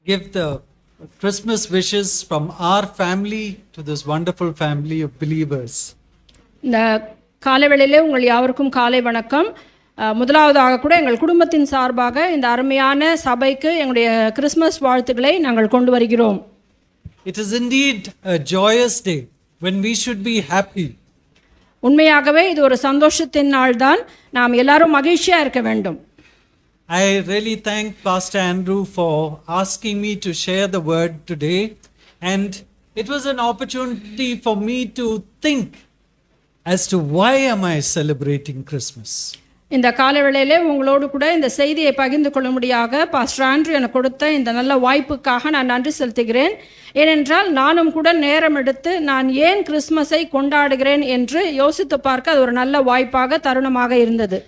give the Christmas wishes from our family to this wonderful family of believers. இந்த காலைவேளையிலே உங்கள் யாவருக்கும் காலை வணக்கம். முதலாவதாக கூட எங்கள் குடும்பத்தின் சார்பாக இந்த அருமையான சபைக்கு எங்களுடைய கிறிஸ்மஸ் வாழ்த்துக்களை நாங்கள் கொண்டு வருகிறோம். It is indeed a joyous day when we should be happy. உண்மையாகவே இது ஒரு சந்தோஷத்தின் நாள் தான். நாம் எல்லாரும் மகிழ்ச்சியா இருக்க வேண்டும். I really thank Pastor Andrew for asking me to share the word today, and it was an opportunity for me to think as to why am I celebrating Christmas. இந்த காலவேளையிலே உங்களோடு கூட இந்த செய்தியை பகிர்ந்து கொள்ளும்படியாக பாஸ்டர் ஆண்ட்ரூ எனக்கு கொடுத்த இந்த நல்ல வாய்ப்புக்காக நான் நன்றி செலுத்துகிறேன். ஏனென்றால் நானும் கூட நேரம் எடுத்து நான் ஏன் கிறிஸ்மஸை கொண்டாடுகிறேன் என்று யோசித்து பார்க்க அது ஒரு நல்ல வாய்ப்பாக தருணமாக இருந்தது.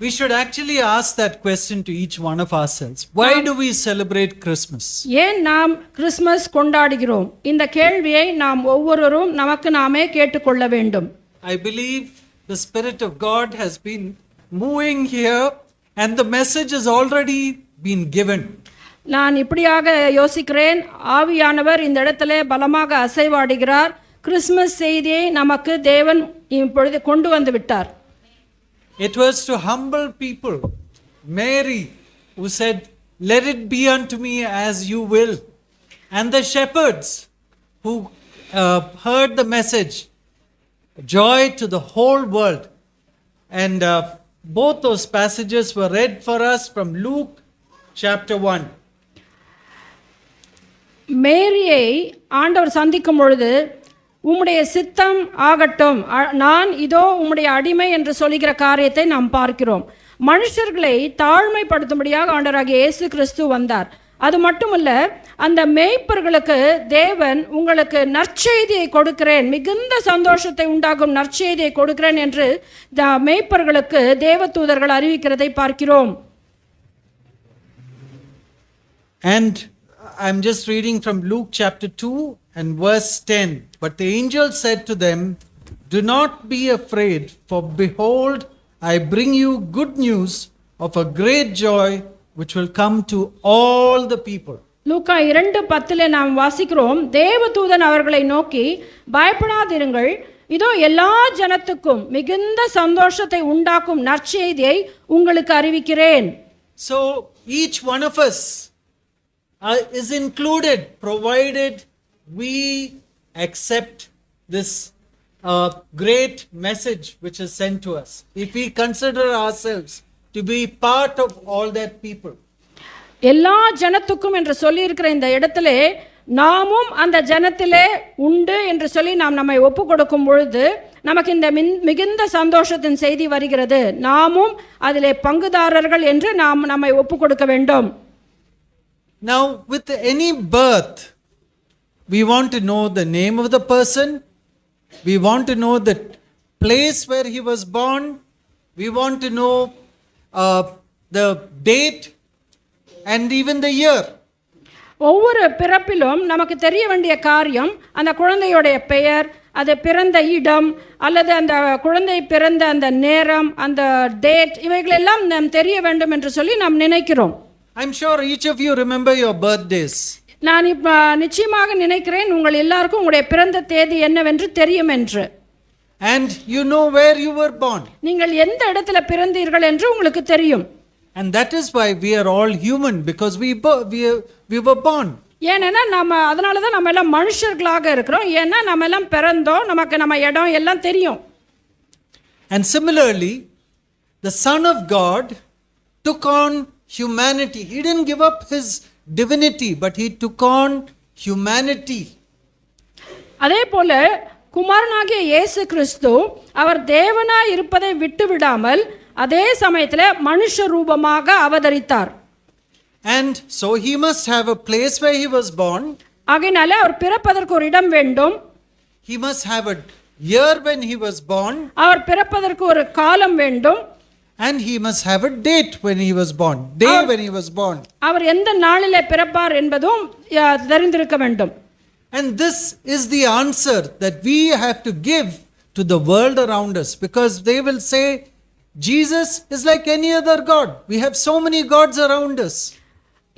We should actually ask that question to each one of ourselves. Why do we celebrate Christmas? ஏன் நாம் கிறிஸ்மஸ் கொண்டாடுகிறோம்? இந்த கேள்வியை நாம் ஒவ்வொருவரும் நமக்கு நாமே கேட்டுக்கொள்ள வேண்டும். I believe the Spirit of God has been moving here and the message has already been given. நான் இப்படியாக யோசிக்கிறேன். ஆவியானவர் இந்த இடத்திலே பலமாக அசைவாடுகிறார். கிறிஸ்மஸ் செய்தியை நமக்கு தேவன் இப்பொழுது கொண்டு வந்து விட்டார். It was to humble people. Mary who said, "Let it be unto me as you will." And the shepherds who heard the message, joy to the whole world. And both those passages were read for us from Luke chapter 1. மேரியை ஆண்டவர் சந்திக்கும் பொழுது உம்முடைய சித்தம் ஆகட்டும், நான் இதோ உம்முடைய அடிமை என்று சொல்லுகிற காரியத்தை நாம் பார்க்கிறோம். மனுஷர்களை தாழ்மைப்படுத்தும்படியாக ஆண்டவராகிய இயேசு கிறிஸ்து வந்தார். அது மட்டுமல்ல, அந்த மேய்ப்பர்களுக்கு தேவன் உங்களுக்கு நற்செய்தியை கொடுக்கிறேன், மிகுந்த சந்தோஷத்தை உண்டாகும் நற்செய்தியை கொடுக்கிறேன் என்று மேய்ப்பர்களுக்கு தேவதூதர்கள் அறிவிக்கிறதை பார்க்கிறோம். And I'm just reading from Luke chapter 2 and verse 10. But the angel said to them, "Do not be afraid, for behold, I bring you good news of a great joy which will come to all the people." லூக்கா 2:10 நாம் வாசிக்கிறோம், தேவதூதன் அவர்களை நோக்கி, பயப்படாதிருங்கள், இதோ எல்லா ஜனத்துக்கும் மிகுந்த சந்தோஷத்தை உண்டாக்கும் நற்செய்தியை உங்களுக்கு அறிவிக்கிறேன். So each one of us is included, provided we accept this great message which is sent to us. If we consider ourselves to be part of all that people. எல்லா ஜனத்துக்கும் என்று சொல்லி இருக்கிற இந்த இடத்திலே நாமும் அந்த ஜனத்திலே உண்டு என்று சொல்லி நாம் நம்மை ஒப்பு கொடுக்கும் பொழுது நமக்கு இந்த மிகுந்த சந்தோஷத்தின் செய்தி வருகிறது. நாமும் அதிலே பங்குதாரர்கள் என்று நாம் நம்மை ஒப்பு கொடுக்க வேண்டும். Now, with any birth, we want to know the name of the person, we want to know the place where he was born, we want to know the date and even the year. ஒவ்வொரு பிறப்பிலும் நமக்கு தெரிய வேண்டிய காரியம் அந்த குழந்தையுடைய பெயர், அது பிறந்த இடம், அல்லது அந்த குழந்தை பிறந்த அந்த நேரம், அந்த டேட், இவைகளெல்லாம் நாம் தெரிய வேண்டும் என்று சொல்லி நாம் நினைக்கிறோம். I'm sure each of you remember your birthdays. நான் இப்போ நிச்சயமாக நினைக்கிறேன் உங்கள் எல்லாருக்கும் உங்களுடைய பிறந்த தேதி என்னவென்று தெரியும் என்று. And you know where you were born. நீங்கள் எந்த இடத்துல பிறந்தீர்கள் என்று உங்களுக்கு தெரியும். And that is why we are all human, because we were born. ஏன்னா அதனால தான் நம்ம எல்லாம் மனுஷர்களாக இருக்கிறோம். ஏன்னா நம்ம எல்லாம் பிறந்தோம், நமக்கு நம்ம இடம் எல்லாம் தெரியும். And similarly, the Son of God took on humanity. He didn't give up his divinity, but he took on humanity. அதே போல குமாரனாகிய இயேசு கிறிஸ்து அவர் தேவனாய் இருப்பதை விட்டு விடாமல் அதே சமயத்தில் மனுஷ ரூபமாக அவதரித்தார். And so he must have a place where he was born. ஆகையினால அவர் பிறப்பதற்கு ஒரு இடம் வேண்டும். He must have a year when he was born. அவர் பிறப்பதற்கு ஒரு காலம் வேண்டும். And he must have a date when he was born, day when he was born. அவர் எந்த நாளிலே பிறப்பார் என்பதும் தெரிந்திருக்க வேண்டும். And this is the answer that we have to give to the world around us, because they will say Jesus is like any other god. We have so many gods around us.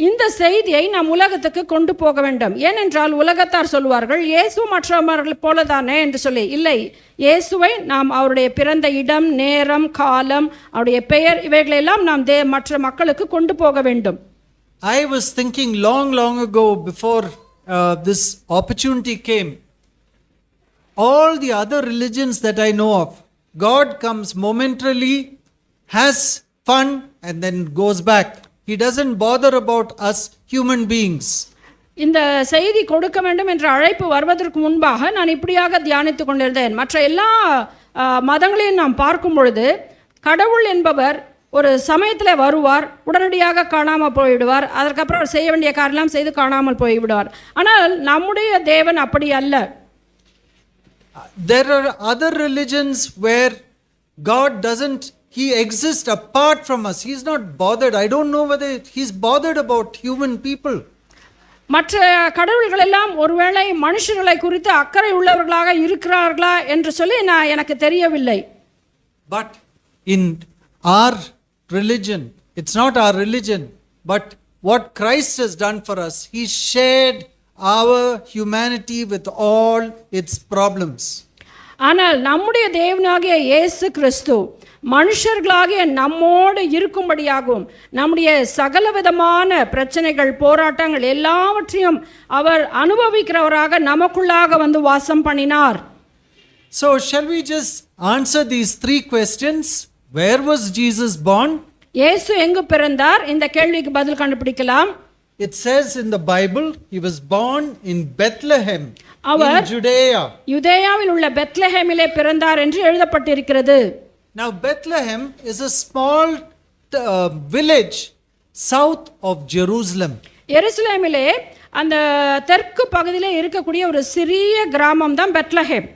இந்த செய்தியை நாம் உலகத்துக்கு கொண்டு போக வேண்டும். ஏனென்றால் உலகத்தார் சொல்வார்கள், இயேசு மற்றவர்கள் போலதானே என்று சொல்லி. இல்லை, இயேசுவை நாம் அவருடைய பிறந்த இடம், நேரம், காலம், அவருடைய பெயர், இவைகளெல்லாம் நாம் மற்ற மக்களுக்கு கொண்டு போக வேண்டும். I was thinking long ago, before this opportunity came, all the other religions that I know of, God comes momentarily, has fun, and then goes back. He doesn't bother about us human beings. இந்த செய்தி கொடுக்க வேண்டும் என்ற அழைப்பு வருவதற்கு முன்பாக நான் இப்படியாக தியானித்து கொண்டிருந்தேன். மற்ற எல்லா மதங்களையும் நாம் பார்க்கும் பொழுது கடவுள் என்பவர் ஒரு சமயத்தில் வருவார், உடனடியாக காணாமல் போய்விடுவார், அதற்கப்புறம் செய்ய வேண்டிய காரியெல்லாம் செய்து காணாமல் போய்விடுவார். ஆனால் நம்முடைய தேவன் அப்படி அல்ல. There are other religions where God doesn't, He exists apart from us. He is not bothered. I don't know whether He's bothered about human people. மற்ற கடவுள்கள் எல்லாம் ஒருவேளை மனுஷர்களை குறித்து அக்கறை உள்ளவர்களாக இருக்கிறார்களா என்று சொல்லி எனக்கு தெரியவில்லை. But in our religion, it's not our religion, but what Christ has done for us, He shared our humanity with all its problems. ஆனால் நம்முடைய தேவனாகிய இயேசு கிறிஸ்து மனுஷர்களாகிய நம்மோடு இருக்கும்படியாகவும் நம்முடைய சகலவிதமான பிரச்சனைகள், போராட்டங்கள் எல்லாவற்றையும் அவர் அனுபவிக்கிறவராக நமக்குள்ளாக வந்து வாசம் பண்ணினார். So shall we just answer these three questions? Where was Jesus born? இயேசு எங்கு பிறந்தார்? இந்த கேள்விக்கு பதில் கண்டுபிடிக்கலாம். It says in the Bible, He was born in Bethlehem, our in Judea. யூதேயாவில் உள்ள பெத்லெஹேமிலே பிறந்தார் என்று எழுதப்பட்டிருக்கிறது. Now Bethlehem is a small village south of Jerusalem. எருசலேமிலே அந்த தெற்கு பகுதியிலே இருக்கக்கூடிய ஒரு சிறிய கிராமம் தான் Bethlehem.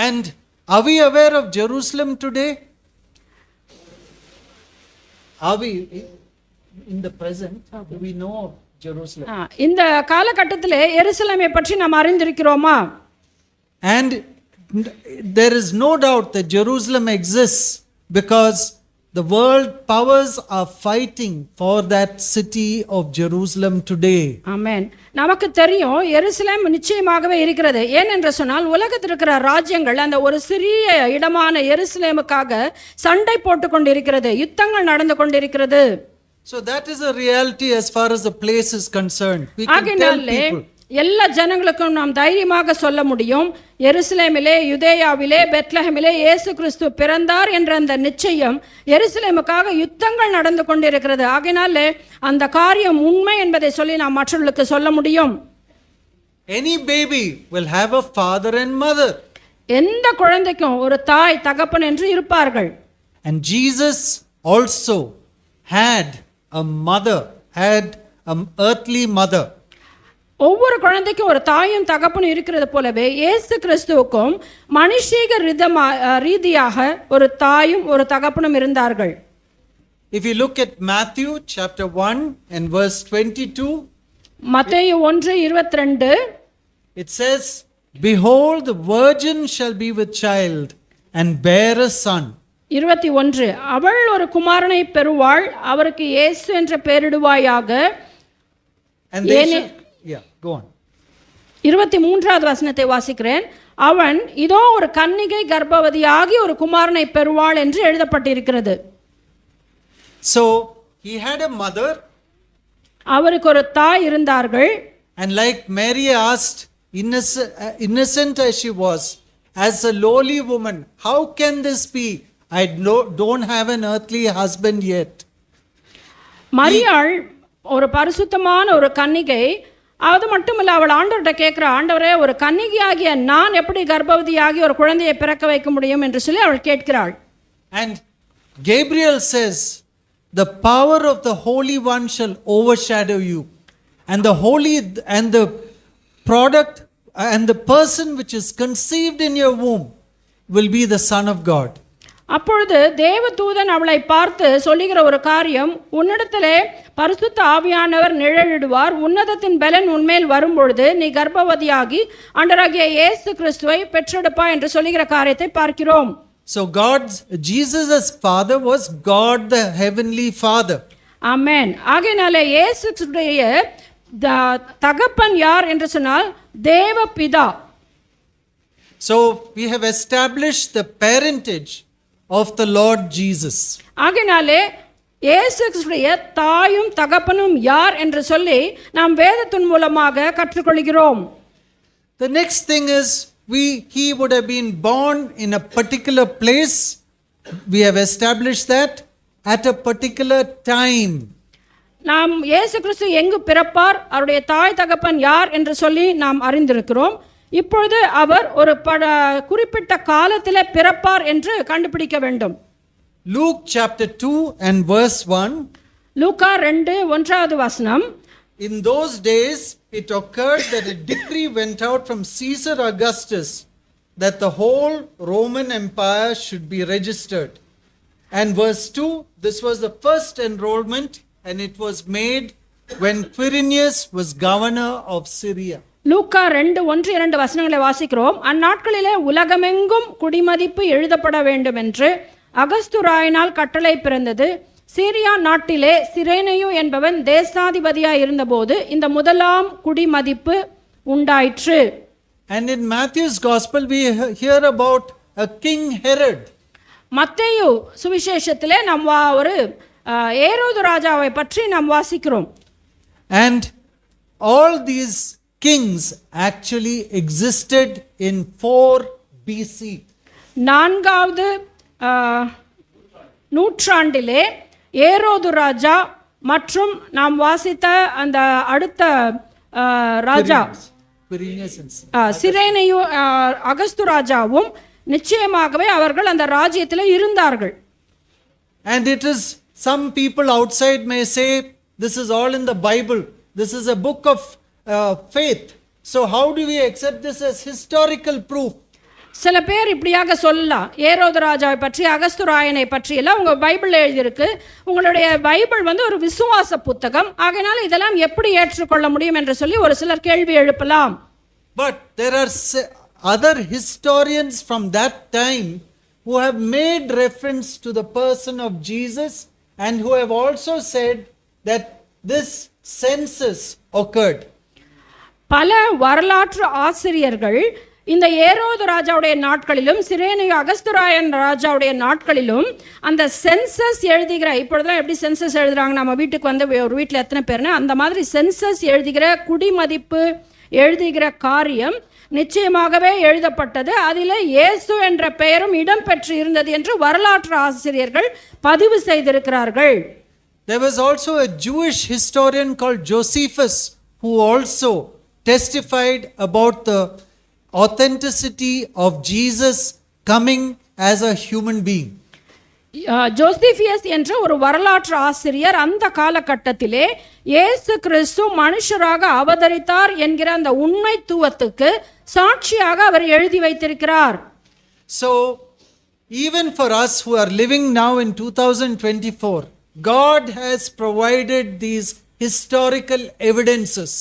And are we aware of Jerusalem today? Are we in the present? Do we know of Jerusalem? இந்த காலகட்டத்திலே எருசலேமை பற்றி நாம் அறிந்திருக்கிறோமா? And there is no doubt that Jerusalem exists because the world powers are fighting for that city of Jerusalem today. ஆமென். நமக்கு தெரியும் எருசலேம் நிச்சயமாகவே இருக்கிறது. ஏனென்று சொன்னால் உலகத்தில் இருக்கிற ராஜ்யங்கள் அந்த ஒரு சிறிய இடமான எருசலேமுக்காக சண்டை போட்டு கொண்டிருக்கிறது, யுத்தங்கள் நடந்து கொண்டிருக்கிறது. So that is a reality as far as the place is concerned. We can tell people. எல்லா ஜனங்களுக்கும் நாம் தைரியமாக சொல்ல முடியும், எருசலேமிலே, யூதேயாவிலே, பெத்லெஹேமிலே இயேசு கிறிஸ்து பிறந்தார் என்ற அந்த நிச்சயம் எருசலேமுக்காக யுத்தங்கள் நடந்து கொண்டிருக்கிறது. ஆகையினாலே அந்த காரியம் உண்மை என்பதை சொல்லி நாம் மற்றவர்களுக்கு சொல்ல முடியும். Any baby will have a father and mother. எந்த குழந்தைக்கும் ஒரு தாய் தகப்பன் என்று இருப்பார்கள். And Jesus also had a mother, had an earthly mother. ஒவ்வொரு குழந்தைக்கும் ஒரு தாயும் தகப்பனும் இருக்கிறது போலவே இயேசு கிறிஸ்துவுக்கும் மனுஷீக ரீதியாக ஒரு தாயும் ஒரு தகப்பனும் இருந்தார்கள். If you look at Matthew chapter 1 and verse 22, மத்தேயு 1:22, it says, "Behold, the virgin shall be with child and bear a son." 21, அவள் ஒரு குமாரனை பெறுவாள், அவருக்கு இயேசு என்ற பெயரிடுவாயாக. And they shall, yeah, go on. 23வது வசனத்தை வாசிக்கிறேன். அவன் இதோ ஒரு கன்னிகை கர்ப்பவதியாகி ஒரு குமாரனை பெறுவாள் என்று எழுதப்பட்டிருக்கிறது. So he had a mother, அவருக்கு ஒரு தாய் இருந்தார்கள். and like Mary asked, innocent as she was, as a lowly woman, how can this be? I don't have an earthly husband yet. மரியாள் ஒரு பரிசுத்தமான ஒரு கன்னிகை. அது மட்டுமல்ல, அவள் ஆண்டவர்கிட்ட கேட்குற, ஆண்டவரே, ஒரு கன்னிகையாகிய நான் எப்படி கர்ப்பவதியாகி ஒரு குழந்தையை பிறக்க வைக்க முடியும் என்று சொல்லி அவள் கேட்கிறாள். And Gabriel says, the power of the Holy One shall overshadow you, and the holy and the product and the person which is conceived in your womb will be the Son of God. அப்பொழுது தேவதூதன் அவளை பார்த்து சொல்லுகிற ஒரு காரியம், உன்னிடத்திலே பரிசுத்த ஆவியானவர் நிழலிடுவார், உன்னதத்தின் பலன் உன்மேல் வரும்பொழுது நீ கர்ப்பவதியாகி ஆண்டவராகிய இயேசு கிறிஸ்துவை பெற்றெடுப்பா என்று சொல்லுகிற காரியத்தை பார்க்கிறோம். So Jesus' father was God the heavenly Father. ஆமென். ஆகையினாலே இயேசுடைய தகப்பன் யார் என்று சொன்னால் தேவபிதா. So we have established the parentage of the Lord Jesus. ஆகையினாலே இயேசுடைய தாயும் தகப்பனும் யார் என்று சொல்லி நாம் வேதத்தின் மூலமாக கற்றுக்கொள்கிறோம். The next thing is he would have been born in a particular place. We have established that at a particular time. நாம் இயேசு கிறிஸ்து எங்கு பிறப்பார், அவருடைய தாய் தகப்பன் யார் என்று சொல்லி நாம் அறிந்திருக்கிறோம். இப்பொழுது அவர் ஒரு குறிப்பிட்ட காலத்தில் பிறப்பார் என்று கண்டுபிடிக்க வேண்டும். Luke chapter 2 and verse 1. Luca 2:1. In those days it occurred that a decree went out from Caesar Augustus that the whole Roman Empire should be registered. And verse 2, this was the first enrollment and it was made when Quirinius was governor of Syria. லூக்கா 2:1-2 வாசிக்கிறோம். அந்நாட்களிலே உலகமெங்கும் குடிமதிப்பு எழுதப்பட வேண்டும் என்று அகஸ்துராயினால் கட்டளை பிறந்தது. சீரியா நாட்டிலே சிரேனையு என்பவன் தேசாதிபதியாய் இருந்தபோது இந்த முதலாம் குடிமதிப்பு உண்டாயிற்று. And in Matthew's gospel we hear about a king Herod. மத்தேயு சுவிசேஷத்திலே நாம் ஒரு ஏரோது ராஜாவை பற்றி நாம் வாசிக்கிறோம். And all these kings actually existed in 4 BC. 4வது நூற்றாண்டிலே ஏரோது ராஜா மற்றும் நாம் வாசித்த அந்த அடுத்த ராஜா சிரேனையு அகஸ்து ராஜாவும் நிச்சயமாகவே அவர்கள் அந்த ராஜ்யத்தில் இருந்தார்கள். And it is, some people outside may say this is all in the Bible, this is a book of faith, so how do we accept this as historical proof? சில பேர் இப்படியாக சொல்லலாம், ஏரோது ராஜாவை பற்றி அகஸ்துராயனை பற்றி எல்லாம் உங்கள் பைபிளில் எழுதியிருக்கு, உங்களுடைய பைபிள் ஒரு விசுவாச புத்தகம், ஆகையினால இதெல்லாம் எப்படி ஏற்றுக்கொள்ள முடியும் என்று சொல்லி ஒரு சிலர் கேள்வி எழுப்பலாம். But there are other historians from that time who have made reference to the person of Jesus and who have also said that this census occurred. பல வரலாற்று ஆசிரியர்கள் இந்த ஏரோது ராஜாவுடைய நாட்களிலும் சிரேனையு அகஸ்துராயன் ராஜாவுடைய நாட்களிலும் அந்த சென்சஸ் எழுதுகிற, இப்பொழுதுலாம் எப்படி சென்சஸ் எழுதுறாங்க, நம்ம வீட்டுக்கு ஒரு வீட்டில் எத்தனை பேர்னு அந்த மாதிரி சென்சஸ் எழுதுகிற குடிமதிப்பு எழுதுகிற காரியம் நிச்சயமாகவே எழுதப்பட்டது. அதில் இயேசு என்ற பெயரும் இடம்பெற்று இருந்தது என்று வரலாற்று ஆசிரியர்கள் பதிவு செய்திருக்கிறார்கள். There was also a Jewish historian called Josephus who also testified about the authenticity of Jesus coming as a human being. ஜோசிபியஸ் என்ற ஒரு வரலாற்று ஆசிரியர் அந்த காலகட்டத்திலே இயேசு கிறிஸ்து மனுஷராக அவதரித்தார் என்கிற அந்த உண்மைத்துவத்துக்கு சாட்சியாக அவர் எழுதி வைத்திருக்கிறார். So even for us who are living now in 2024, God has provided these historical evidences.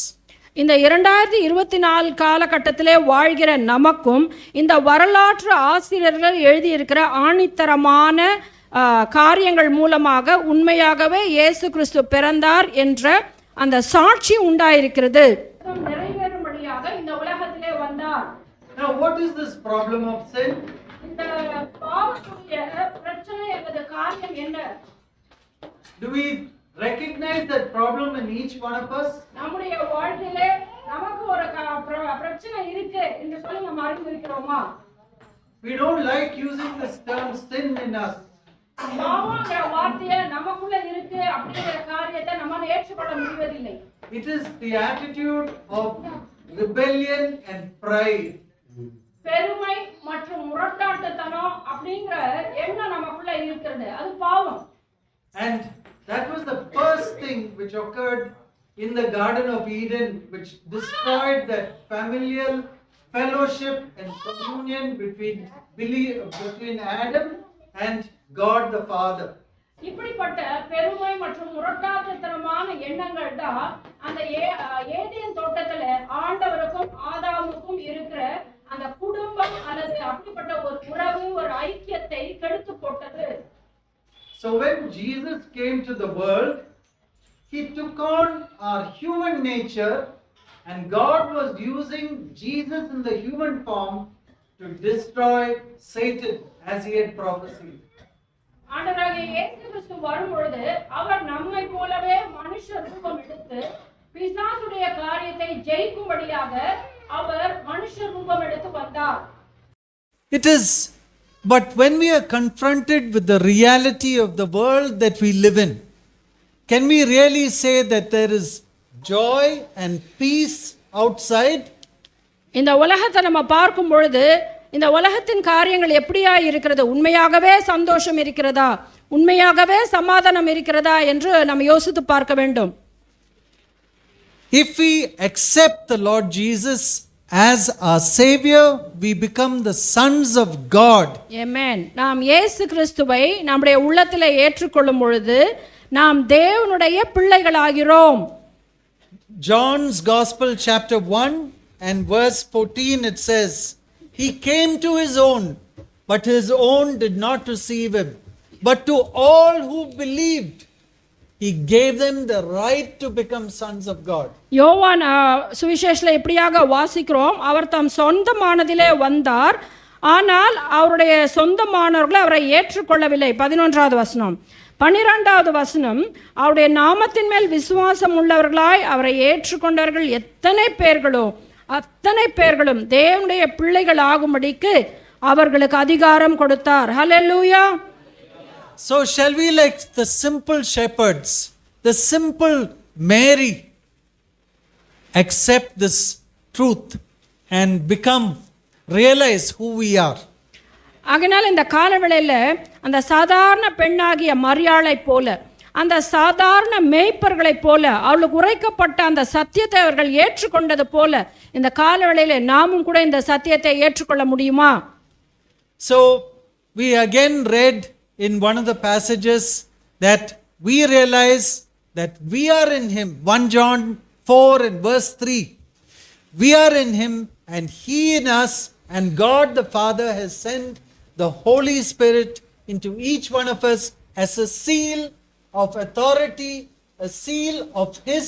இந்த 2024 காலகட்டத்திலே வாழ்கிற நமக்கும் இந்த வரலாற்று ஆசிரியர்கள் எழுதியிருக்கிற ஆணித்தரமான காரியங்கள் மூலமாக உண்மையாகவே இயேசு கிறிஸ்து பிறந்தார் என்ற அந்த சாட்சி உண்டாயிருக்கிறது. நிறைவேறும்படியாக இந்த உலகத்திலே வந்தார். Now what is this problem of sin? இந்த பாவத்துடைய பிரச்சனை அல்லது காரியம் என்ன? Do we recognize that problem in each one of us? நம்முடைய வாழ்க்கையிலே நமக்கு ஒரு பிரச்சனை இருக்கு என்று சொல்லி நாம் அறிந்திருக்கிறோமா? We don't like using this term sin in us. பாவம்ங்கிற வார்த்தையை நமக்குள்ள இருக்கு அப்படிங்கிற காரியத்தை நம்ம ஏற்றுக்கொள்ள முடிவதில்லை. It is the attitude of rebellion and pride. பெருமை மற்றும் முரட்டாட்டத்தனம் அப்படிங்கிற எண்ணம் நமக்குள்ள இருக்கிறது, அது பாவம். And that was the first thing which occurred in the Garden of Eden, which destroyed that familial fellowship and communion between Adam and God the Father. இப்படிப்பட்ட பெருமை மற்றும் முரட்டாட்டத்தனமான எண்ணங்கள் தான் அந்த ஏதேன் தோட்டத்துல ஆண்டவருக்கும் ஆதாமுக்கும் இருக்கிற அந்த குடும்பம் அல்லது அப்படிப்பட்ட ஒரு உறவு, ஒரு ஐக்கியத்தை கெடுத்து போட்டது. So when Jesus came to the world, He took on our human nature, and God was using Jesus in the human form to destroy Satan as he had prophesied. ஆண்டவராகிய இயேசு கிறிஸ்து வரும்பொழுது அவர் நம்மை போலவே மனுஷ ரூபம் எடுத்து பிசாசுடைய காரியத்தை ஜெயிக்கும்படியாக அவர் மனுஷ ரூபம் எடுத்து வந்தார். It is, but when we are confronted with the reality of the world that we live in, can we really say that there is joy and peace outside? இந்த உலகத்தை நம்ம பார்க்கும் பொழுது இந்த உலகத்தின் காரியங்கள் எப்படியா இருக்கிறது, உண்மையாகவே சந்தோஷம் இருக்கிறதா, உண்மையாகவே சமாதானம் இருக்கிறதா என்று நம்ம யோசித்து பார்க்க வேண்டும். If we accept the Lord Jesus as our Savior, we become the sons of God. Amen. நாம் இயேசு கிறிஸ்துவை நம்முடைய உள்ளத்திலே ஏற்றுக்கொள்ளும் பொழுது நாம் தேவனுடைய பிள்ளைகளாகிறோம். John's Gospel chapter 1 and verse 14 it says, He came to His own, but His own did not receive Him. But to all who believed, He gave them the right to become sons of God. யோவான் சுவிசேஷத்தில் எப்படியாக வாசிக்கிறோம், அவர் தம் சொந்தமானதிலே வந்தார், ஆனால் அவருடைய சொந்தமானவர்களை அவரை ஏற்றுக்கொள்ளவில்லை. 11வது வசனம். 12வது வசனம், அவருடைய நாமத்தின் மேல் விசுவாசம் உள்ளவர்களாய் அவரை ஏற்றுக்கொண்டவர்கள் எத்தனை பேர்களோ அத்தனை பேர்களும் தேவனுடைய பிள்ளைகள் ஆகும்படிக்கு அவர்களுக்கு அதிகாரம் கொடுத்தார். ஹல்லேலூயா. So shall we, like the simple shepherds, the simple Mary, accept this truth and realize who we are? ஆகையால் இந்த காலவேளையில் அந்த சாதாரண பெண்ணாகிய மரியாளை போல, அந்த சாதாரண மேய்ப்பர்களைப் போல, அவளுக்கு உரைக்கப்பட்ட அந்த சத்தியத்தை அவர்கள் ஏற்றுக்கொண்டது போல இந்த காலவேளையில் நாமும் கூட இந்த சத்தியத்தை ஏற்றுக்கொள்ள முடியுமா? So we again read in one of the passages that we realize that we are in Him. 1 John 4 and verse 3. We are in Him and He in us, and God the Father has sent the Holy Spirit into each one of us as a seal of authority, a seal of His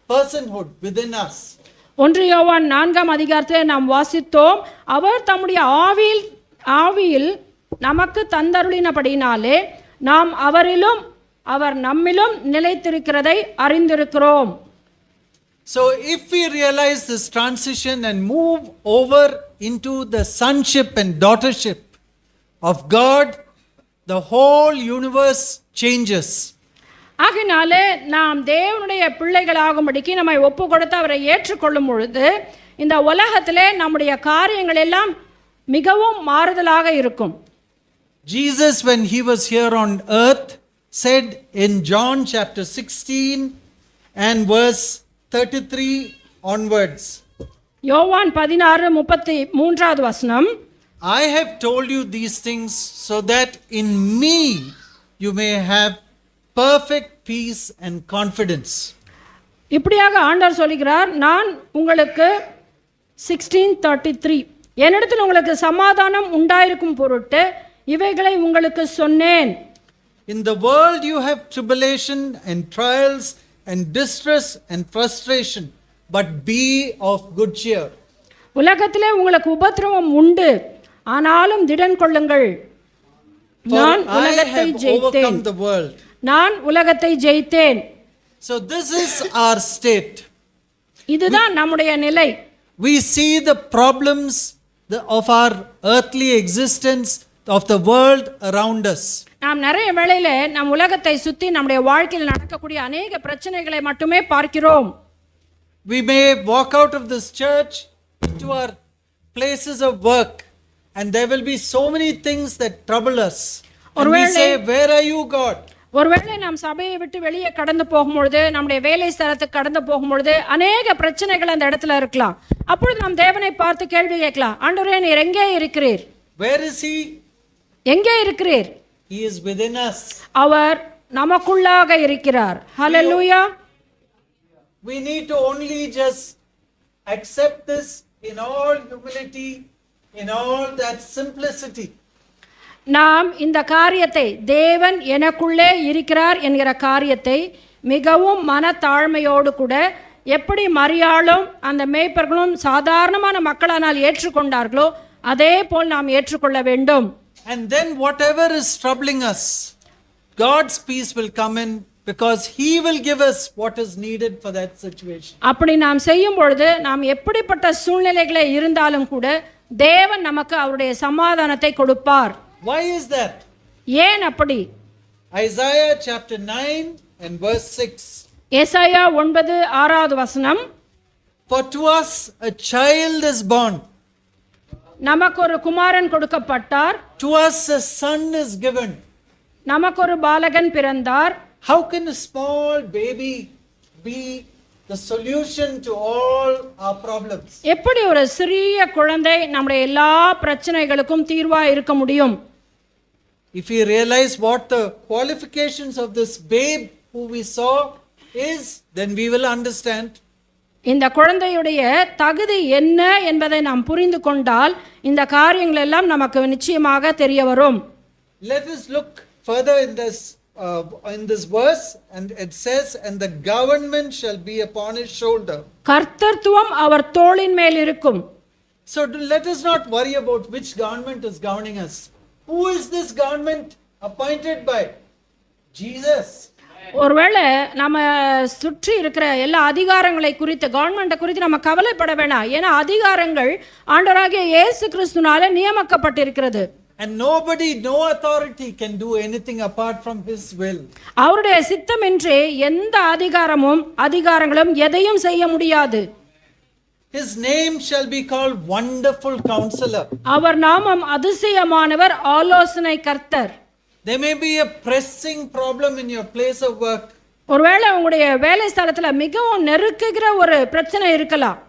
personhood within us. 1 யோவான் 4ஆம் அதிகாரத்தில் நாம் வாசித்தோம், அவர் தம்முடைய ஆவியில் நமக்கு தந்தருளினபடினாலே நாம் அவரிலும் அவர் நம்மிலும் நிலைத்திருக்கிறதை அறிந்திருக்கிறோம். So if we realize this transition and move over into the sonship and daughtership of God, the whole universe changes. ஆகினாலே நாம் தேவனுடைய பிள்ளைகளாகும்படிக்கு நம்மை ஒப்பு கொடுத்து அவரை ஏற்றுக்கொள்ளும் பொழுது இந்த உலகத்திலே நம்முடைய காரியங்கள் எல்லாம் மிகவும் மாறுதலாக இருக்கும். Jesus, when He was here on earth, said in John chapter 16 and verse 33 onwards, யோவான் 16:33வது வசனம், I have told you these things so that in me you may have perfect peace and confidence. இப்படியாக ஆண்டவர் சொல்கிறார், நான் உங்களுக்கு 16:33 என்னிடத்தில் உங்களுக்கு சமாதானம் உண்டாயிருக்கும் பொருட்டு இவைகளை உங்களுக்கு சொன்னேன். In the world you have tribulation and trials and distress and frustration, but be of good cheer. உலகத்திலே உங்களுக்கு உபத்திரவம் உண்டு, ஆனாலும் திடன் கொள்ளுங்கள், நான் உலகத்தை ஜெயித்தேன். நான் உலகத்தை ஜெயித்தேன். So this is our state. இதுதான் நம்முடைய நிலை. We see the problems of our earthly existence, of the world around us. நாம் நிறைய வேளையில நம் உலகத்தை சுத்தி நம்முடைய வாழ்க்கையில் நடக்கக்கூடிய அநேக பிரச்சனைகளை மட்டுமே பார்க்கிறோம். We may walk out of this church to our places of work, and there will be so many things that trouble us. And we say, where are you, God? ஒருவேளை நாம் சபையை விட்டு வெளியே கடந்து போகும்பொழுது, நம்முடைய வேலை ஸ்தலத்துக்கு கடந்து போகும்பொழுது அநேக பிரச்சனைகள் அந்த இடத்துல இருக்கலாம். அப்பொழுது நாம் தேவனை பார்த்து கேள்வி கேட்கலாம், ஆண்டவரே நீர் எங்கே இருக்கிறீர்? Where is He? எங்கே இருக்கிறீர்? He is within us. அவர் நமக்குள்ளாக இருக்கிறார். ஹல்லேலூயா. We need to only just accept this in all humility, in all that simplicity. நாம் இந்த காரியத்தை, தேவன் எனக்குள்ளே இருக்கிறார் என்கிற காரியத்தை மிகவும் மனத்தாழ்மையோடு கூட எப்படி மரியாளும் அந்த மேய்ப்பர்களும் சாதாரணமான மக்களானால் ஏற்றுக்கொண்டார்களோ அதே போல் நாம் ஏற்றுக்கொள்ள வேண்டும். And then whatever is troubling us, God's peace will come in because He will give us what is needed for that situation. அப்படி நாம் செய்யும் பொழுது நாம் எப்படிப்பட்ட சூழ்நிலைகளை இருந்தாலும் கூட தேவன் நமக்கு அவருடைய சமாதானத்தை கொடுப்பார். Why is that? ஏன் அப்படி? Isaiah chapter 9 and verse 6. ஏசாயா 9:6 For to us a child is born, நமக்கு ஒரு குமாரன் கொடுக்கப்பட்டார், to us a son is given. நமக்கு ஒரு பாலகன் பிறந்தார். How can a small baby be the solution to all our problems? எப்படி ஒரு சிறிய குழந்தை நம்முடைய எல்லா பிரச்சனைகளுக்கும் தீர்வா இருக்க முடியும்? If we realize what the qualifications of this babe who we saw is, then we will understand. இந்த குழந்தையுடைய தகுதி என்ன என்பதை நாம் புரிந்து கொண்டால் இந்த காரியங்கள் எல்லாம் நமக்கு நிச்சயமாக தெரிய வரும். Let us look further in this verse, and it says, and the government shall be upon his shoulder. கர்த்தத்துவம் அவர் தோளின் மேல் இருக்கும். So let us not worry about which government is governing us. Who is this government appointed by? Jesus. ஒருவேளை நம்ம சுற்றி இருக்கிற எல்லா அதிகாரங்களை குறித்து கவர்மெண்ட்டை குறித்து நம்ம கவலைப்பட வேணாம். ஏன்னா அதிகாரங்கள் ஆண்டவராகிய இயேசு கிறிஸ்துனால நியமிக்கப்பட்டிருக்கிறது. And nobody, no authority can do anything apart from His will. அவருடைய சித்தமின்றி எந்த அதிகாரங்களும் எதையும் செய்ய முடியாது. His name shall be called Wonderful Counselor. அவர் நாமம் அதிசயமானவர், ஆலோசனை கர்த்தர். There may be a pressing problem in your place of work. ஒருவேளை உங்களுடைய வேலை ஸ்தலத்துல மிகவும் நெருக்குகிற ஒரு பிரச்சனை இருக்கலாம்.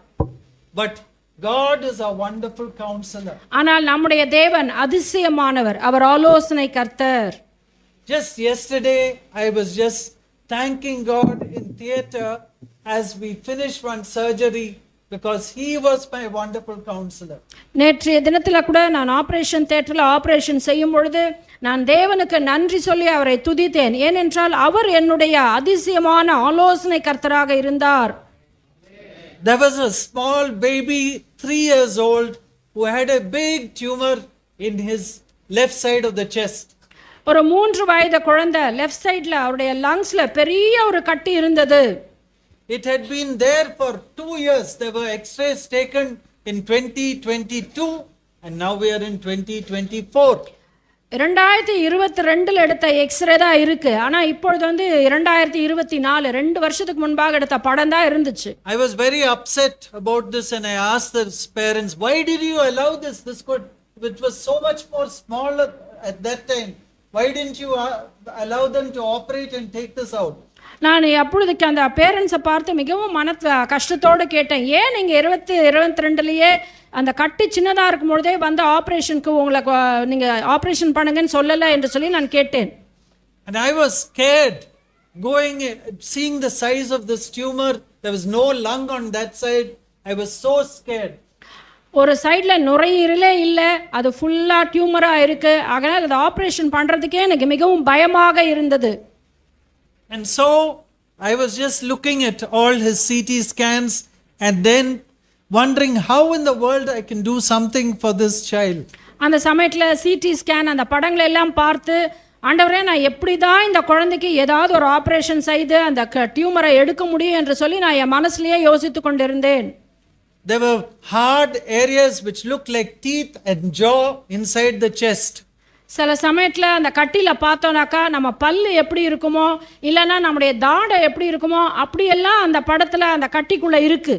But God is a wonderful counselor. ஆனால் நம்முடைய தேவன் அதிசயமானவர், அவர் ஆலோசனை கர்த்தர். Just yesterday I was just thanking God in theater as we finished one surgery because He was my wonderful counselor. நேற்றைய தினத்துல கூட நான் ஆபரேஷன் தியேட்டர்ல ஆபரேஷன் செய்யும் பொழுது நான் தேவனுக்கு நன்றி சொல்லி அவரை துதித்தேன். ஏனென்றால் அவர் என்னுடைய அதிசயமான ஆலோசனை கர்த்தராக இருந்தார். There was a small baby 3 years old who had a big tumor in his left side of the chest. ஒரு 3 வயது குழந்தை லெஃப்ட் சைடுல அவருடைய லங்ஸ்ல பெரிய ஒரு கட்டி இருந்தது. It had been there for 2 years. There were x-rays taken in 2022 and now we are in 2024. 2022 எடுத்த எக்ஸ்ரே தான் இருக்கு. ஆனா இப்பொழுது 2024 2 வருஷத்துக்கு முன்பாக எடுத்த படம் தான் இருந்துச்சு. I was very upset about this and I asked the parents, why did you allow this? It was so much more smaller at that time. Why didn't you allow them to operate and take this out? நான் அப்பொழுதுக்கு அந்த பேரண்ட்ஸை பார்த்து மிகவும் கஷ்டத்தோடு கேட்டேன், ஏன் நீங்கள் 2022 அந்த கட்டி சின்னதாக இருக்கும் பொழுதே வந்து ஆப்ரேஷனுக்கு நீங்கள் ஆப்ரேஷன் பண்ணுங்கன்னு சொல்லலை என்று சொல்லி நான் கேட்டேன். And I was scared going seeing the size of this tumor. There was no lung on that side. I was so scared. ஒரு சைடில் நுரையீரலே இல்லை, அது ஃபுல்லாக டியூமராக இருக்குது. அதனால் அது ஆப்ரேஷன் பண்ணுறதுக்கே எனக்கு மிகவும் பயமாக இருந்தது. And so I was just looking at all his CT scans and then wondering how in the world I can do something for this child. அந்த சமயத்தில் சிடி ஸ்கேன் அந்த படங்களை எல்லாம் பார்த்து, ஆண்டவரே நான் எப்படி தான் இந்த குழந்தைக்கு ஏதாவது ஒரு ஆப்ரேஷன் செய்து அந்த டியூமரை எடுக்க முடியும் என்று சொல்லி நான் என் மனசுலயே யோசித்து கொண்டிருந்தேன். There were hard areas which looked like teeth and jaw inside the chest. சில சமயத்தில் அந்த கட்டியில் பார்த்தோன்னாக்கா நம்ம பல்லு எப்படி இருக்குமோ இல்லைன்னா நம்முடைய தாடை எப்படி இருக்குமோ அப்படியெல்லாம் அந்த படத்தில் அந்த கட்டிக்குள்ளே இருக்கு.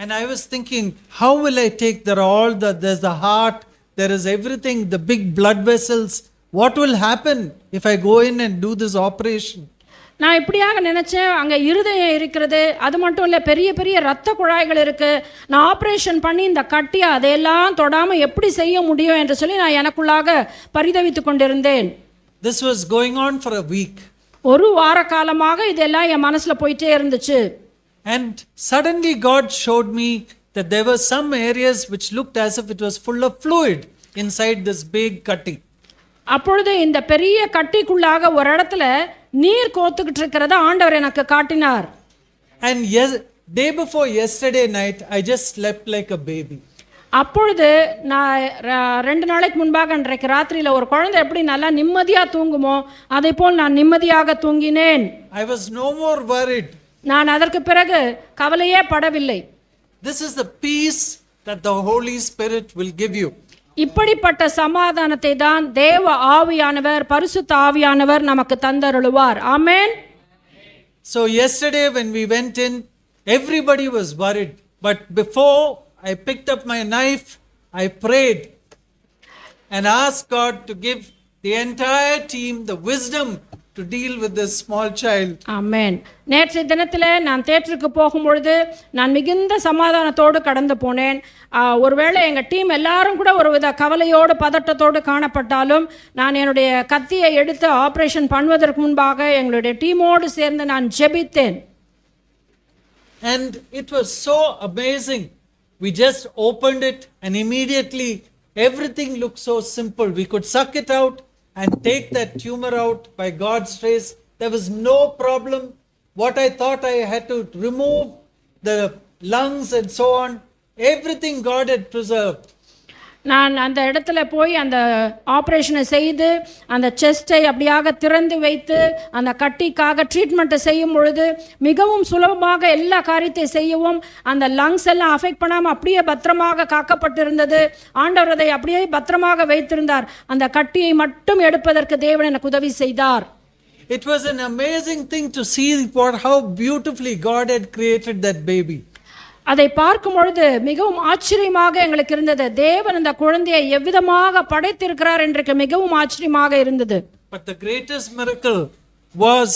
And I was thinking, how will I take there's the heart, there is everything, the big blood vessels. What will happen if I go in and do this operation? நான் இப்படியாக நினச்சேன், அங்கே இருதயம் இருக்கிறது, அது மட்டும் இல்லை பெரிய பெரிய ரத்த குழாய்கள் இருக்குது. நான் ஆப்ரேஷன் பண்ணி இந்த கட்டியை அதையெல்லாம் தொடாமல் எப்படி செய்ய முடியும் என்று சொல்லி நான் எனக்குள்ளாக பரிதவித்து கொண்டிருந்தேன். This was going on for a week. ஒரு வார காலமாக இதெல்லாம் என் மனசில் போயிட்டே இருந்துச்சு. And suddenly God showed me that there were some areas which looked as if it was full of fluid inside this big cutting. அப்பொழுது இந்த பெரிய கட்டிக்குள்ளாக ஒரு இடத்துல நீர் கோத்துக்கிட்டு இருக்கிறத ஆண்டவர் எனக்கு காட்டினார். And day before yesterday night, I just slept like a baby. அப்பொழுது நான் 2 நாளைக்கு முன்பாக அன்றைக்கு ராத்திரியில் ஒரு குழந்தை எப்படி நல்லா நிம்மதியாக தூங்குமோ அதை போல் நான் நிம்மதியாக தூங்கினேன். I was no more worried. நான் அதற்கு பிறகு கவலையே படவில்லை. This is the peace that the Holy Spirit will give you. இப்படிப்பட்ட சமாதானத்தை தான் தேவ ஆவியானவர், பரிசுத்த ஆவியானவர் நமக்கு தந்தருளுவார். ஆமென். So yesterday when we went in, everybody was worried. But before I picked up my knife, I prayed and asked God to give the entire team the wisdom to deal with this small child. ஆமென். நேற்றைய தினத்தில் நான் தேட்டருக்கு போகும்பொழுது நான் மிகுந்த சமாதானத்தோடு கடந்து போனேன். ஒருவேளை எங்கள் டீம் எல்லாரும் கூட ஒரு வித கவலையோடு பதட்டத்தோடு காணப்பட்டாலும் நான் என்னுடைய கத்தியை எடுத்து ஆப்ரேஷன் பண்ணுவதற்கு முன்பாக எங்களுடைய டீமோடு சேர்ந்து நான் ஜெபித்தேன். And it was so amazing. We just opened it and immediately everything looked so simple. We could suck it out and take that tumor out by God's grace. There was no problem. What I thought I had to remove the lungs and so on, everything God had preserved. நான் அந்த இடத்துல போய் அந்த ஆப்ரேஷனை செய்து அந்த செஸ்ட்டை அப்படியாக திறந்து வைத்து அந்த கட்டிக்காக ட்ரீட்மெண்ட்டை செய்யும் பொழுது மிகவும் சுலபமாக எல்லா காரியத்தை செய்யவும் அந்த லங்ஸ் எல்லாம் அஃபெக்ட் பண்ணாமல் அப்படியே பத்திரமாக காக்கப்பட்டிருந்தது. ஆண்டவர் அதை அப்படியே பத்திரமாக வைத்திருந்தார். அந்த கட்டியை மட்டும் எடுப்பதற்கு தேவன் எனக்கு உதவி செய்தார். It was an amazing thing to see how beautifully God had created that baby. அதை பார்க்கும் பொழுது மிகவும் ஆச்சரியமாக எங்களுக்கு இருந்தது. தேவன் அந்த குழந்தையை எவ்விதமாக படைத்திருக்கிறார் என்று மிகவும் ஆச்சரியமாக இருந்தது. But the greatest miracle was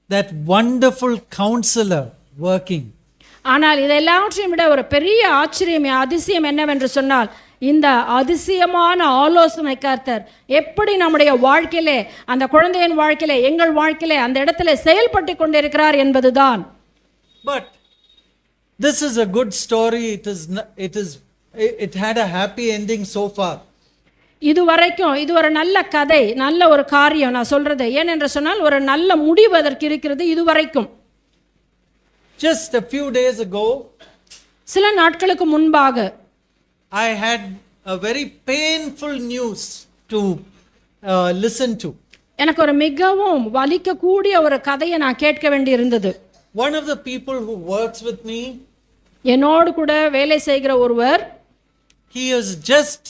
that wonderful counselor working. ஆனால் இதெல்லாவற்றையும் விட ஒரு பெரிய ஆச்சரியம், அதிசயம் என்னவென்று சொன்னால் இந்த அதிசயமான ஆலோசனை கர்த்தர் எப்படி நம்முடைய வாழ்க்கையிலே, அந்த குழந்தையின் வாழ்க்கையிலே, எங்கள் வாழ்க்கையிலே அந்த இடத்துல செயல்பட்டு கொண்டிருக்கிறார் என்பதுதான். But this is a good story. It had a happy ending so far. இது ஒரு நல்ல கதை, நல்ல ஒரு காரியம் நான் சொல்றது. ஏனென்று சொன்னால் ஒரு நல்ல முடிவு அதற்கு இருக்கிறது இதுவரைக்கும். Just a few days ago, சில நாட்களுக்கு முன்பாக I had a very painful news to listen to. எனக்கு ஒரு மிகவும் வலிக்கக்கூடிய ஒரு கதையை நான் கேட்க வேண்டி இருந்தது. One of the people who works with me, என்னோடு கூட வேலை செய்கிற ஒருவர், he is just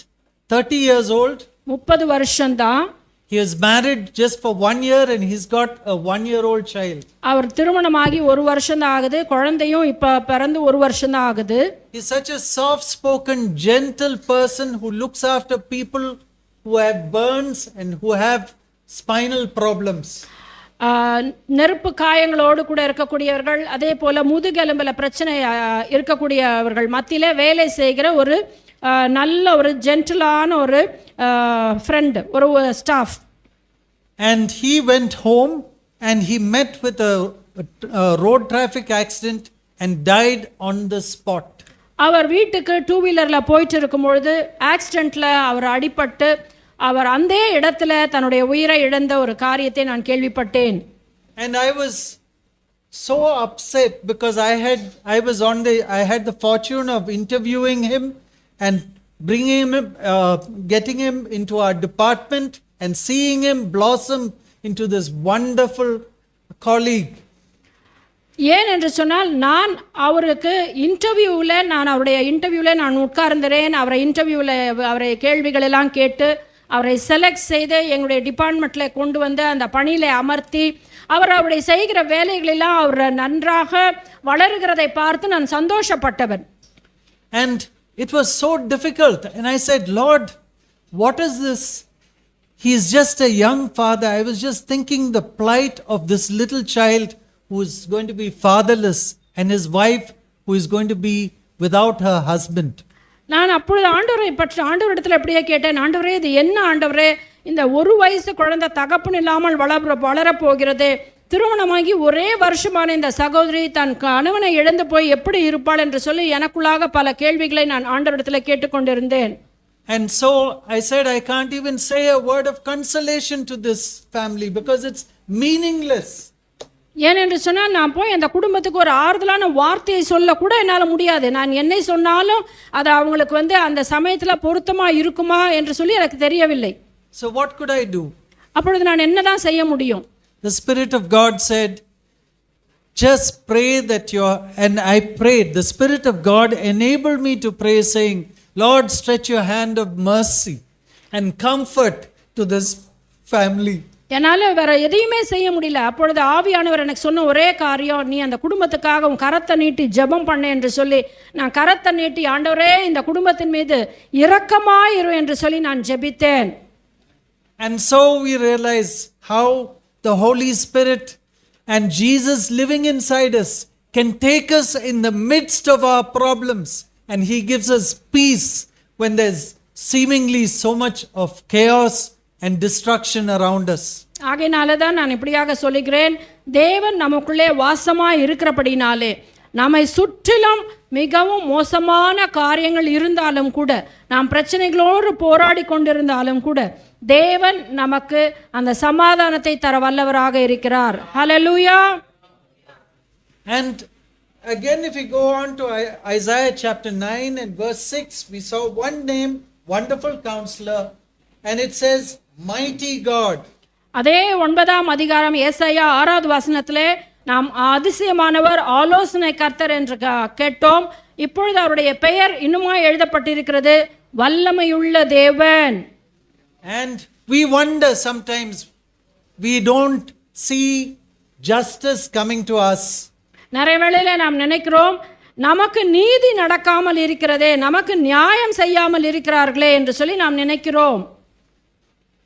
30 years old. 30 வருஷம்தான். He is married just for 1 year and he's got a 1-year-old child. அவர் திருமணமாகி 1 வருஷம் தான் ஆகுது. குழந்தையும் இப்ப பிறந்து 1 வருஷம் தான் ஆகுது. He's such a soft-spoken, gentle person who looks after people who have burns and who have spinal problems. நெருப்பு காயங்களோடு கூட இருக்கக்கூடியவர்கள், அதே போல முதுகெலும்பில் பிரச்சனை இருக்கக்கூடியவர்கள் மத்தியில வேலை செய்கிற ஒரு நல்ல ஒரு ஜென்டிலான ஒரு ஃப்ரெண்ட், ஒரு staff. And he went home and he met with a road traffic accident and died on the spot. அவர் வீட்டுக்கு 2 வீலரில் போயிட்டு இருக்கும் பொழுது ஆக்சிடென்ட்ல அவர் அடிபட்டு அவர் அந்த இடத்துல தன்னுடைய உயிரை இழந்த ஒரு காரியத்தை நான் கேள்விப்பட்டேன். And I was so upset because I had the fortune of interviewing him and bringing him, getting him into our department and seeing him blossom into this wonderful colleague. ஏன் என்று சொன்னால் நான் அவருக்கு அவருடைய இன்டர்வியூவில் நான் உட்கார்ந்தேன். அவரை கேள்விகள் எல்லாம் கேட்டு அவரை செலக்ட் செய்து எங்களுடைய டிபார்ட்மெண்ட்டில் கொண்டு வந்து அந்த பணியில் அமர்த்தி அவருடைய செய்கிற வேலைகளெல்லாம் அவர் நன்றாக வளருகிறதை பார்த்து நான் சந்தோஷப்பட்டவன். And it was so difficult and I said, Lord, what is this? He is just a young father. I was just thinking the plight of this little child who is going to be fatherless and his wife who is going to be without her husband. நான் அப்பொழுது ஆண்டவரிடத்தில் அப்படியே கேட்டேன், ஆண்டவரே இது என்ன ஆண்டவரே, இந்த 1 வயசு குழந்தை தகப்பன் இல்லாமல் வளரப்போகிறது, திருமணமாகி 1 வருஷமான இந்த சகோதரி தன் கணவனை இழந்து போய் எப்படி இருப்பாள் என்று சொல்லி எனக்குள்ளாக பல கேள்விகளை நான் ஆண்டவரிடத்தில் கேட்டுக்கொண்டிருந்தேன். And so I said, I can't even say a word of consolation to this family because it's meaningless. ஏனென்று சொன்னால் நான் போய் அந்த குடும்பத்துக்கு ஒரு ஆறுதலான வார்த்தையை சொல்லக்கூட என்னால் முடியாது. நான் என்னை சொன்னாலும் அது அவங்களுக்கு அந்த சமயத்தில் பொருத்தமாக இருக்குமா என்று சொல்லி எனக்கு தெரியவில்லை. So what could I do? அப்பொழுது நான் என்னதான் செய்ய முடியும்? The Spirit of God said, just pray that and I prayed. The Spirit of God enabled me to pray saying, Lord, stretch your hand of mercy and comfort to this family. என்னால் வேற எதையுமே செய்ய முடியல. அப்பொழுது ஆவியானவர் எனக்கு சொன்ன ஒரே காரியம், நீ அந்த குடும்பத்துக்காக உன் கரத்தை நீட்டி ஜெபம் பண்ண என்று சொல்லி, நான் கரத்தை நீட்டி ஆண்டவரே இந்த குடும்பத்தின் மீது இரக்கமாயிரு என்று சொல்லி நான் ஜெபித்தேன். And so we realize how the Holy Spirit and Jesus living inside us can take us in the midst of our problems, and He gives us peace when there's seemingly so much of chaos and destruction around us. ஆகையினால தான் நான் இப்படியாக சொல்லுகிறேன், தேவன் நமக்குள்ளே வாசமாய் இருக்கிறபடினாலே நம்மை சுற்றிலும் மிகவும் மோசமான காரியங்கள் இருந்தாலும் கூட, நாம் பிரச்சனைகளோடு போராடி கொண்டிருந்தாலும் கூட, தேவன் நமக்கு அந்த சமாதானத்தை தர வல்லவராக இருக்கிறார். ஹல்லேலூயா. And again, if we go on to Isaiah chapter 9 and verse 6, we saw one name, Wonderful Counselor, and it says Mighty God. அதே 9ஆம் அதிகாரம் ஏசாயா 6வது வசனத்திலே நாம் அதிசயமானவர் ஆலோசனை கர்த்தர் என்று கேட்டோம். இப்பொழுது அவருடைய பெயர் இன்னுமா எழுதப்பட்டிருக்கிறது, வல்லமையுள்ள தேவன். And we wonder sometimes, we don't see justice coming to us. நிறைய வேளையில நாம் நினைக்கிறோம், நமக்கு நீதி நடக்காமல் இருக்கிறதே, நமக்கு நியாயம் செய்யாமல் இருக்கிறார்களே என்று சொல்லி நாம் நினைக்கிறோம்.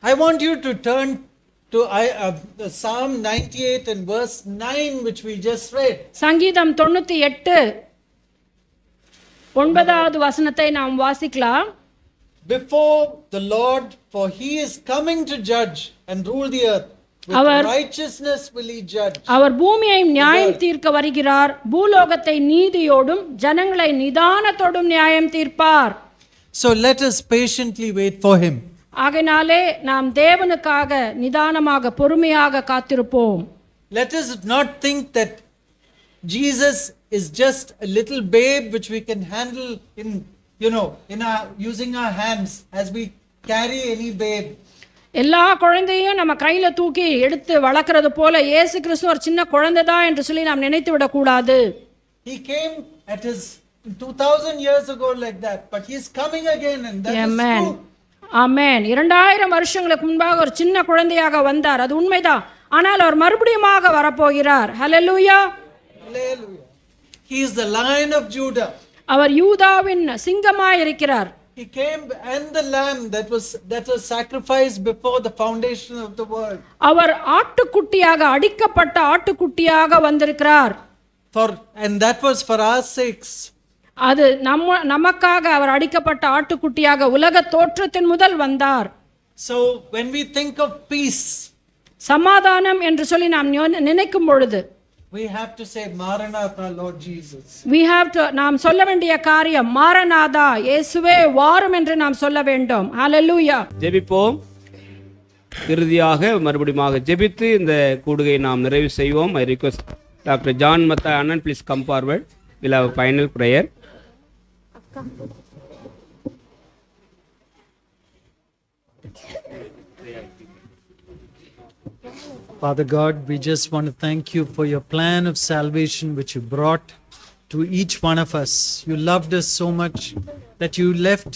I want you to turn to Psalm 98 and verse 9, which we just read. சங்கீதம் 98 9வது வசனத்தை நாம் வாசிக்கலாம். Before the Lord, for He is coming to judge and rule the earth. With righteousness will He judge. அவர் பூமியை நியாயம் தீர்க்க வருகிறார், பூலோகத்தை நீதியோடும் ஜனங்களை நிதானத்தோடும் நியாயம் தீர்ப்பார். So let us patiently wait for Him. ஆகையினாலே நாம் தேவனுக்காக நிதானமாக பொறுமையாக காத்திருப்போம். Let us not think that Jesus is just a little babe which we can handle in our using our hands as we carry any babe. எல்லா குழந்தையும் நம்ம கையில தூக்கி எடுத்து வளர்க்கறது போல இயேசு கிறிஸ்து ஒரு சின்ன குழந்தை தான் என்று சொல்லி நாம் நினைத்து விடக்கூடாது. He came at his 2000 years ago like that, but he is coming again, and that is true. ஆமென். 2000 வருஷங்களுக்கு முன்பாக ஒரு சின்ன குழந்தையாக வந்தார், அது உண்மைதான். ஆனால் அவர் மறுபடியுமாக வரப்போகிறார். ஹல்லேலூயா. Hallelujah. He is the Lion of Judah. அவர் யூதாவின் சிங்கமாய் இருக்கிறார். He came and the lamb that was sacrificed before the foundation of the world. அவர் ஆட்டுக்குட்டியாக அடிக்கப்பட்ட ஆட்டுக்குட்டியாக வந்திருக்கிறார். And that was for our sakes. அது நமக்காக அவர் அடிக்கப்பட்ட ஆட்டுக்குட்டியாக உலக தோற்றத்தின் முதல் வந்தார். So when we think of peace, சமாதானம் என்று சொல்லி நாம் நினைக்கும் பொழுது, we have to say Maranatha, Lord Jesus. நாம் சொல்ல வேண்டிய காரியம் மாரநாதா, இயேசுவே வாரும் என்று நாம் சொல்ல வேண்டும். ஹல்லேலூயா. ஜெபிப்போம். இறுதியாக மறுபடியும் ஜெபித்து இந்த கூடுகையை நாம் நிறைவு செய்வோம். I request Dr. John Mathai Annan, please come forward. We'll have a final prayer. Father God, we just want to thank you for your plan of salvation which you brought to each one of us. You loved us so much that you left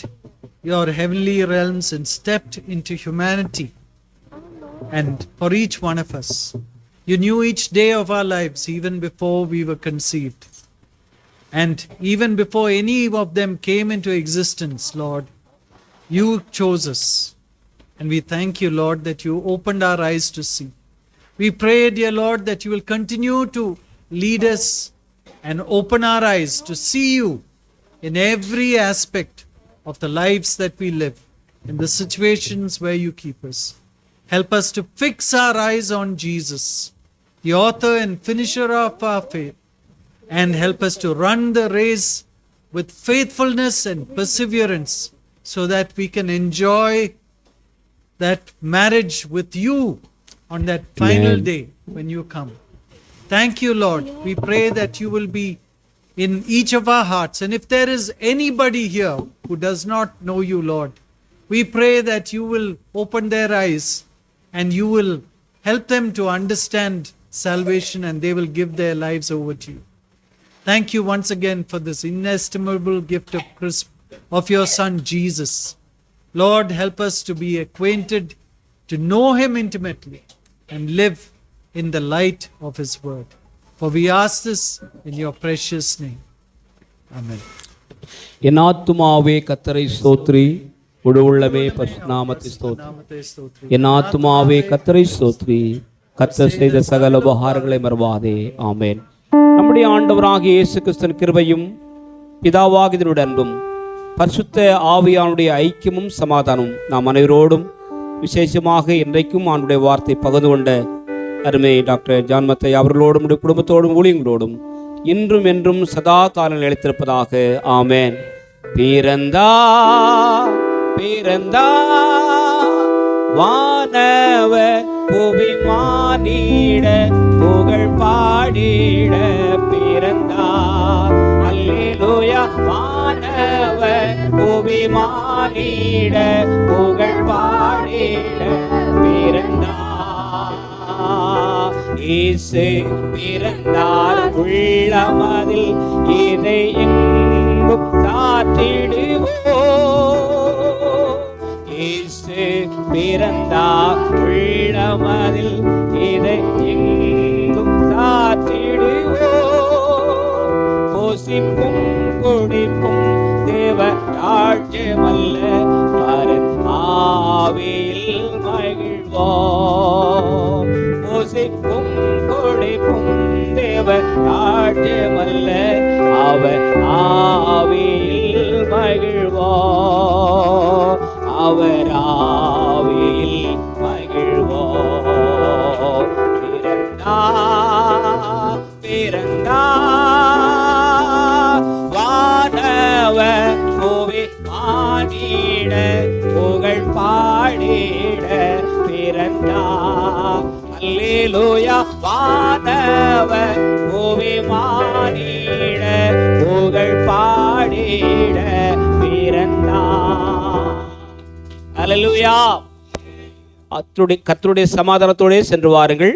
your heavenly realms and stepped into humanity. And for each one of us, you knew each day of our lives even before we were conceived. And even before any of them came into existence, Lord, you chose us. And we thank you, Lord, that you opened our eyes to see. We pray, dear Lord, that you will continue to lead us and open our eyes to see you in every aspect of the lives that we live, in the situations where you keep us. Help us to fix our eyes on Jesus, the author and finisher of our faith, and help us to run the race with faithfulness and perseverance, so that we can enjoy that marriage with you on that final Amen. day when you come. Thank you, Lord. We pray that you will be in each of our hearts. And if there is anybody here who does not know you, Lord, we pray that you will open their eyes and you will help them to understand salvation and they will give their lives over to you. Thank you once again for this inestimable gift of your Son, Jesus. Lord, help us to be acquainted, to know him intimately and live in the light of his word. For we ask this in your precious name. Amen. என் ஆத்துமாவே கர்த்தரை ஸ்தோத்திரி, முழு உள்ளமே பரிசுநாமத்தை ஸ்தோத்திரி. என் ஆத்துமாவே கர்த்தரை ஸ்தோத்திரி, கர்த்தர் செய்த சகல உபகாரங்களை மறவாதே. ஆமென். நம்முடைய ஆண்டவராகிய இயேசு கிறிஸ்துவின் கிருபையும் பிதாவாகியவருடைய அன்பும் பரிசுத்த ஆவியானுடைய ஐக்கியமும் சமாதானமும் நாம் அனைவரோடும் விசேஷமாக இன்றைக்கும் ஆண்டுடைய வார்த்தை பகிர்ந்து கொண்ட அருமை டாக்டர் ஜான் மத்தை அவர்களோடும் குடும்பத்தோடும் ஊழியங்களோடும் இன்றும் என்றும் சதா காலம் நிலைத்திருப்பதாக. ஆமென். பிறந்தா பிறந்தா வானவ புவி மானிட புகழ் பாடிட பிறந்தார். அல்லேலூயா. வானவ புவி மானிட புகழ் பாடிட பிறந்தார். இயேசு பிறந்தார் உள்ளமதில், இதை எங்கும் சாற்றிடுவோம். இயேசு பிறந்தார் உள்ளமதில், இதை எங்கும் சாற்றிடுவோம். போசிப்பும் குடிப்பும் தேவ ராஜ்யமல்ல, பரன் ஆவியில் மகிழ்வோம். போசிப்பும் குடிப்பும் தேவ ராஜ்யமல்ல, அவர் ஆவியில் மகிழ்வோம். அவர் ஆவியில் மகிழ்வோம். பிறந்தார் பிறந்தார் வானவ புவி மானிட புகழ் பாடிட பிறந்தார். அல்லேலூயா. வானவ புவி மானிட புகழ் பாடிட பிறந்தார். அல்லேலூயா. கர்த்தருடைய சமாதானத்தோடே சென்று வாருங்கள்.